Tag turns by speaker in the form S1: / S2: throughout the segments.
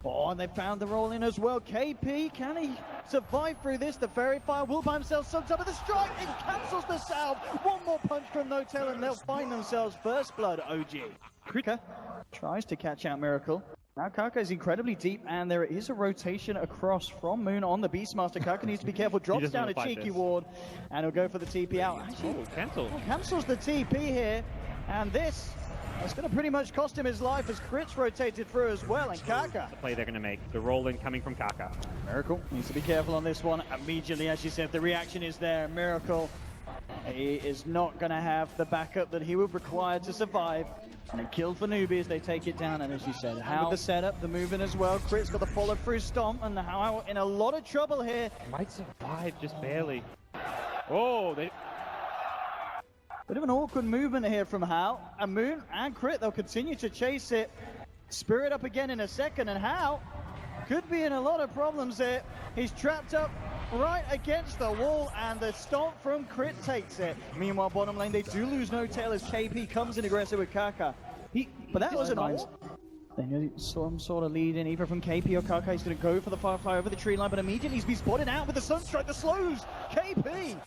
S1: Oh, and they found the roll in as well. KP, can he survive through this? The Fairy Fire will by himself sometime with a strike. It cancels the salve. One more punch from N0tail and they'll find themselves first blood. OG. Krika tries to catch out Miracle. Now Kaka is incredibly deep and there is a rotation across from Moon on the Beastmaster. Kaka needs to be careful, drops down a cheeky ward and he'll go for the TP out. Actually, cancels the TP here, and this is going to pretty much cost him his life as Crit's rotated through as well, and Kaka.
S2: The play they're going to make, the roll-in coming from Kaka.
S1: Miracle needs to be careful on this one. Immediately, as you said, the reaction is there. Miracle, he is not going to have the backup that he would require to survive. And a kill for Newbie as they take it down, and as you said, How with the setup, the moving as well. Crit's got the follow through stomp, and How in a lot of trouble here.
S2: Might survive, just barely. Oh, they...
S1: Bit of an awkward movement here from How, and Moon and Crit, they'll continue to chase it. Spirit up again in a second, and How could be in a lot of problems here. He's trapped up right against the wall, and the stomp from Crit takes it. Meanwhile, bottom lane, they do lose N0tail as KP comes in aggressive with Kaka. But that was a nice... Then some sort of lead in either from KP or Kaka. He's going to go for the Firefly over the tree line, but immediately he's been spotted out with the Sunstrike that slows KP.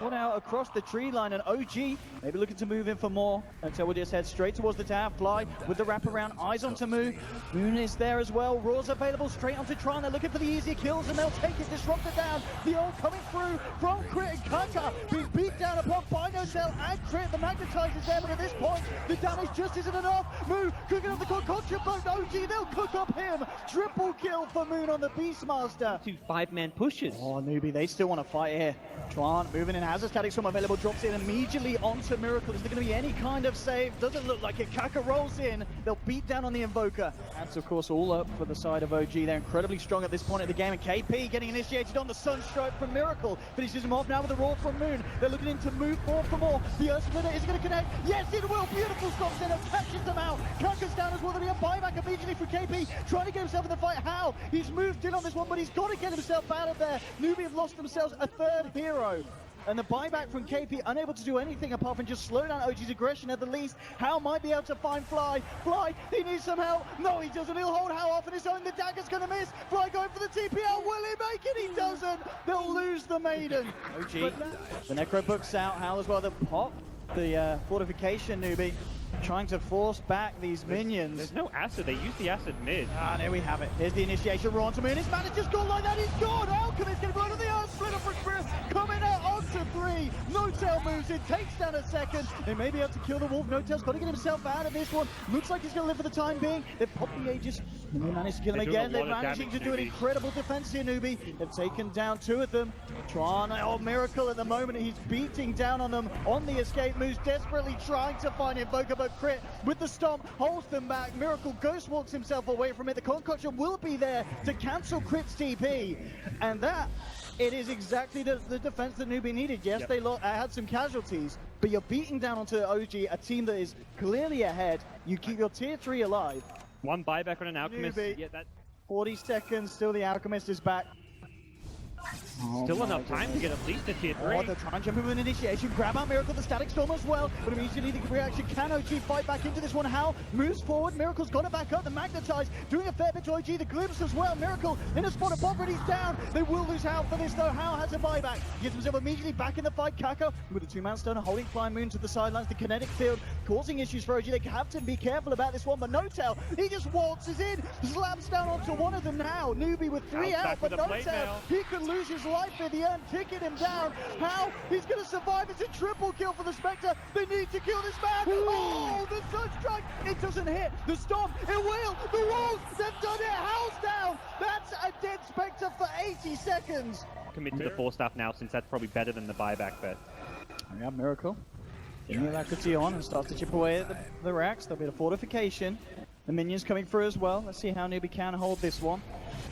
S1: Put out across the tree line, and OG maybe looking to move in for more until we just head straight towards the tower. Fly with the wraparound, eyes onto Moon. Moon is there as well. Roar's available straight onto Tron. They're looking for the easier kills, and they'll take it, disrupt it down. The ult coming through from Crit, and Kaka being beat down upon by N0tail and Crit. The Magnetize is there, but at this point, the damage just isn't enough. Moon cooking up the concoction, but OG, they'll cook up him. Triple kill for Moon on the Beastmaster.
S2: 2 5-man pushes.
S1: Oh, Newbie, they still want to fight here. Tron moving in, has a static storm available, drops in immediately onto Miracle. Is there going to be any kind of save? Doesn't look like it. Kaka rolls in. They'll beat down on the Invoker. That's, of course, all up for the side of OG. They're incredibly strong at this point of the game. And KP getting initiated on the Sunstrike from Miracle. Finishes him off now with a roar from Moon. They're looking to move forward for more. The Earth Splitter is going to connect. Yes, it will. Beautiful stop center. Catches them out. Kaka's down as well. There'll be a buyback immediately for KP. Trying to get himself in the fight. How? He's moved in on this one, but he's got to get himself out of there. Newbie have lost themselves a third hero. And the buyback from KP, unable to do anything apart from just slow down OG's aggression at the least. How might be able to find Fly. Fly, he needs some help. No, he doesn't. He'll hold How off on his own. The dagger's going to miss. Fly going for the TPL. Will he make it? He doesn't. They'll lose the Maiden. OG, the Necro books out. How as well. The pop, the fortification, Newbie. Trying to force back these minions.
S2: There's no acid. They use the acid mid.
S1: Ah, there we have it. Here's the initiation. Raw to Moon. His man has just gone like that. He's gone. Alchemist going to blow to the Earth Splitter for Spirit. Coming out onto 3. N0tail moves in. Takes down a second. They may be able to kill the Wolf. N0tail's got to get himself out of this one. Looks like he's going to live for the time being. They've popped the Aegis. And they managed to kill him again. They're managing to do an incredible defense here, Newbie. They've taken down 2 of them. Tron, oh, Miracle at the moment. He's beating down on them on the escape moves. Desperately trying to find Invoker, but Crit with the stomp holds them back. Miracle ghost walks himself away from it. The concoction will be there to cancel Crit's TP, and that it is exactly the defense that Newbie needed. Yes, they had some casualties, but you're beating down onto OG, a team that is clearly ahead. You keep your tier 3 alive.
S2: 1 buyback on an Alchemist.
S1: Newbie,
S2: Yeah, that
S1: 40 seconds, still the Alchemist is back.
S2: still enough time to get at least a tier 3.
S1: Oh, they're trying to jump in with an initiation. Grab out Miracle, the static storm as well. But immediately the reaction. Can OG fight back into this one? How moves forward. Miracle's got it back up. The Magnetize doing a fair bit to OG. The glimpse as well. Miracle in a spot of poverty. He's down. They will lose How for this though. How has a buyback. Gets himself immediately back in the fight. Kaka with a 2-man stone holding Fly Moon to the sidelines. The kinetic field causing issues for OG. They have to be careful about this one. But N0tail, he just waltzes in. Slams down onto one of them now. Newbie with 3 out. But N0tail, he could lose his life here. The end, kicking him down. How? He's going to survive. It's a triple kill for the Spectre. They need to kill this man. Oh, the Sunstrike. It doesn't hit. The Stomp. It will. The Wolves. They've done it. How's down. That's a dead Spectre for 80 seconds.
S2: Commit to the 4 staff now, since that's probably better than the buyback bet.
S1: We have Miracle. Getting the alacrity on and starts to chip away at the racks. There'll be a fortification. The minions coming through as well. Let's see how Newbie can hold this one.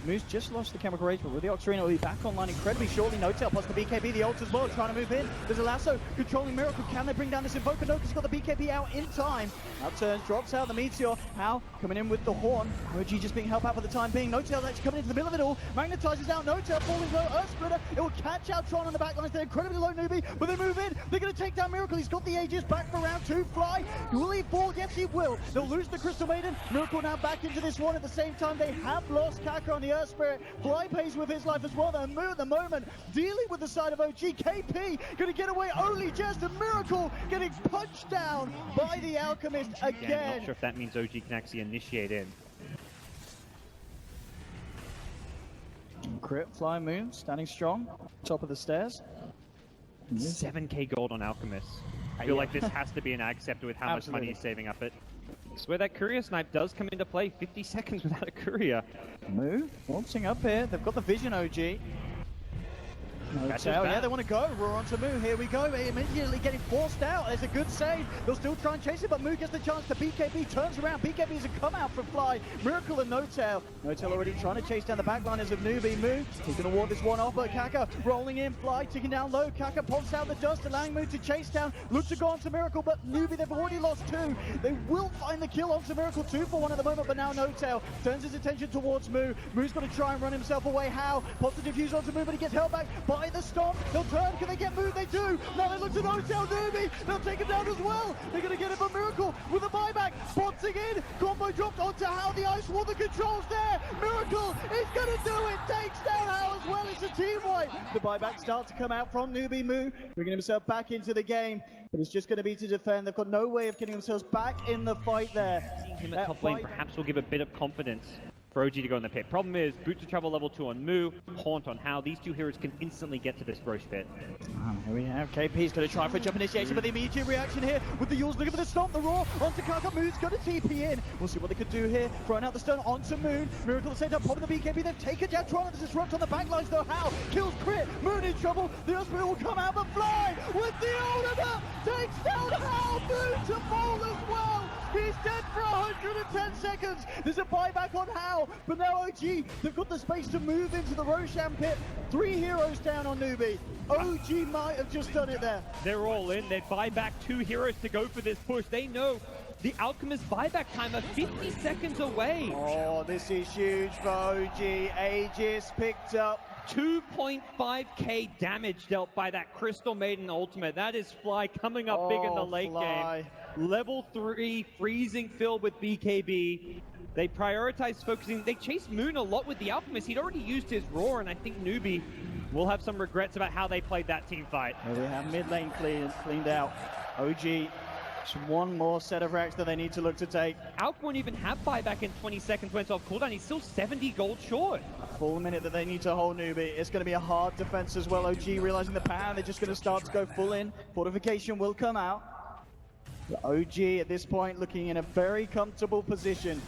S1: Moose just lost the chemical rage, but with the Oxarena will be back online incredibly shortly. No-Tail plus the BKB, the ult as well, trying to move in. There's a lasso controlling Miracle. Can they bring down this Invoker? No, because he's got the BKB out in time. Now turns, drops out the Meteor. How coming in with the Horn. OG just being helped out for the time being. No-Tail actually coming into the middle of it all. Magnetizes out No-Tail, falling low. Earth Splitter. It will catch out Tron on the back line. They're incredibly low, Newbie, but they move in. They're going to take down Miracle. He's got the Aegis back for round 2. Fly. Will he fall? Yes, he will. They'll lose the Crystal Maiden. Miracle now back into this one. At the same time, they have lost Kaka on the Earth Spirit. Fly pays with his life as well. They're at the moment dealing with the side of OG. KP going to get away. Only just a Miracle getting punched down by the Alchemist again.
S2: Not sure if that means OG can actually initiate in.
S1: Crit, Fly, Moon, standing strong, top of the stairs.
S2: 7k gold on Alchemist. I feel like this has to be an Ag Scepter with how much money he's saving up it. It's where that Courier Snipe does come into play. 50 seconds without a Courier.
S1: Move, launching up here. They've got the vision, OG. No-Tail, yeah, they want to go. Roar onto Moo. Here we go. Immediately getting forced out. There's a good save. They'll still try and chase it, but Moo gets the chance to BKB. Turns around. BKB's a come out for Fly. Miracle and No-Tail. No-Tail already trying to chase down the backliners of Newbie. Moo, he's going to ward this one off, but Kaka rolling in. Fly ticking down low. Kaka pops out the dust, allowing Moo to chase down. Look to go onto Miracle, but Newbie, they've already lost 2. They will find the kill onto Miracle. 2 for 1 at the moment, but now No-Tail turns his attention towards Moo. Moo's going to try and run himself away. How? Pops the defuse onto Moo, but he gets held back by the Stomp. They'll turn. Can they get moved? They do. Now they look to No-Tail. Newbie. They'll take him down as well. They're going to get him a Miracle with a buyback. Boxing in. Combo dropped onto How. The Ice Wall. The controls there. Miracle is going to do it. Takes down How as well. It's a team wipe. The buyback starts to come out from Newbie. Moo bringing himself back into the game. But it's just going to be to defend. They've got no way of getting themselves back in the fight there.
S2: Seeing him at top lane perhaps will give a bit of confidence for OG to go in the pit. Problem is, Boots of Travel level 2 on Moo, Haunt on How. These two heroes can instantly get to this Roche pit.
S1: Here we have KP's going to try for jump initiation, but the immediate reaction here with the Yules looking for the Stomp, the Roar onto Kaka. Moon's going to TP in. We'll see what they could do here. Throwing out the stone onto Moon. Miracle at the same time, popping the BKB. They've taken down Tron. There's disrupt on the backlines though. How? Kills Crit. Moon in trouble. The Earthspirit will come out, but Fly with the ultimate takes down How. Moon to fall as well. He's dead for 110 seconds. There's a buyback on How, but now OG, they've got the space to move into the Roshan pit. 3 heroes down on Newbie. OG might have just done it there.
S2: They're all in. They buy back 2 heroes to go for this push. They know the Alchemist buyback time of 50 seconds away.
S1: Oh, this is huge for OG. Aegis picked up.
S2: 2.5k damage dealt by that Crystal Maiden ultimate. That is Fly coming up big in the late game. Level 3, freezing filled with BKB. They prioritize focusing. They chase Moon a lot with the Alchemist. He'd already used his Roar, and I think Newbie will have some regrets about how they played that team fight.
S1: Here we have mid lane cleaned out. OG, just one more set of racks that they need to look to take.
S2: Alk won't even have buyback in 20 seconds when it's off cooldown. He's still 70 gold short.
S1: A full minute that they need to hold Newbie. It's going to be a hard defense as well. OG realizing the power. They're just going to start to go full in. Fortification will come out. The OG at this point looking in a very comfortable position.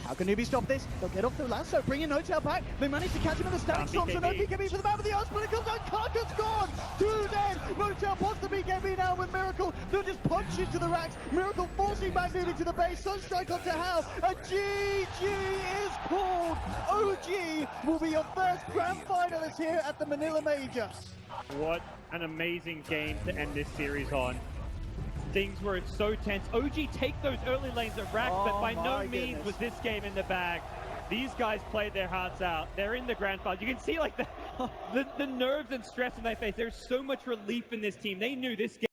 S1: How can Newbie stop this? They'll get off the lasso, bring in No-Tail back. They manage to catch him in the static storm, so no BKB for the man with the Earth Splitter comes out. Kaka's gone! 2 dead! No-Tail pops the BKB now with Miracle. They'll just punch into the racks. Miracle forcing back Newbie to the base. Sunstrike onto How. A GG is called. OG will be your first grand finalist here at the Manila Major.
S2: What an amazing game to end this series on. Things were so tense. OG take those early lanes of racks, but by no means was this game in the bag. These guys played their hearts out. They're in the grand final. You can see like the nerves and stress in their face. There's so much relief in this team. They knew this game